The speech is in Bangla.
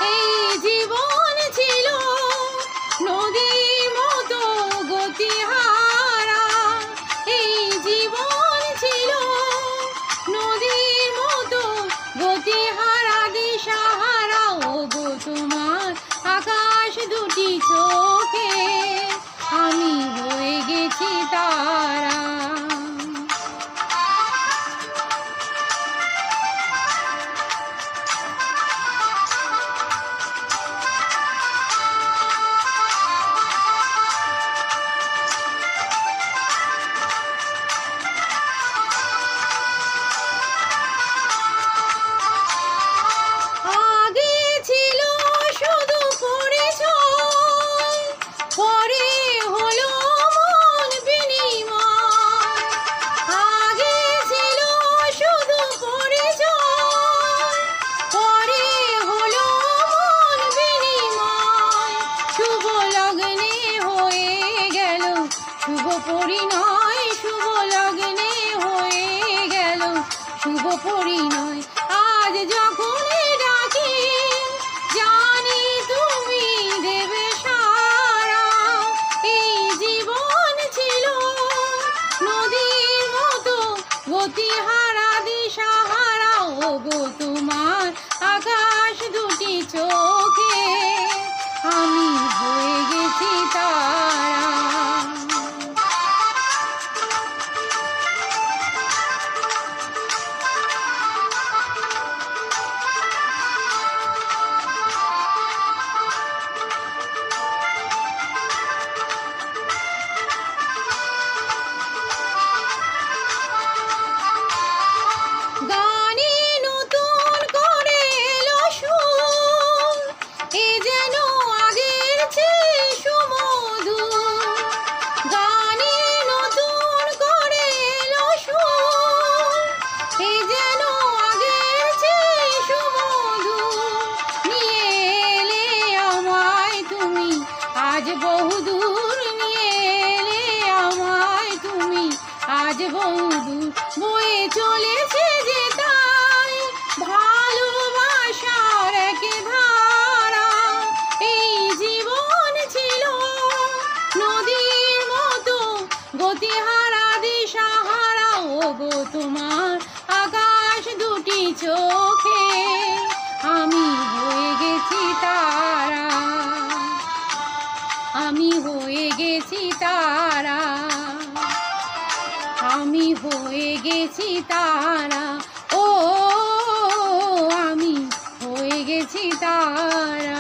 এই জীবন ছিল নদীর মতো গতিহারা, এই জীবন ছিল নদীর মতো গতিহারা দিশাহারা। ওগো তোমার আকাশ দুটি চোখে আমি হয়ে গেছি তারা। শুভ পরিণয় শুভ লগ্নে হয়ে গেল শুভ পরিণয়। আজ যখন ডাকি জানি তুমি দেবে সারা, এই জীবন ছিল নদীর মতো গতিহারা দিশাহারা। ওগো তোমার আকাশ দুটি চোখে আমি হয়ে গেছি তারা। আজ বহুদূর নিয়ে এলে আমায় তুমি, আজ বহুদূর বয়ে চলেছে যে তাই ভালোবাসার এক ধারা। এই জীবন ছিল নদীর মতো গতিহারা দিশাহারা। ওগো তোমার আকাশ দুটি চোখে আমি হয়ে গেছি তারা, আমি হয়ে গেছি তারা, আমি হয়ে গেছি তারা। ও আমি হয়ে গেছি তারা।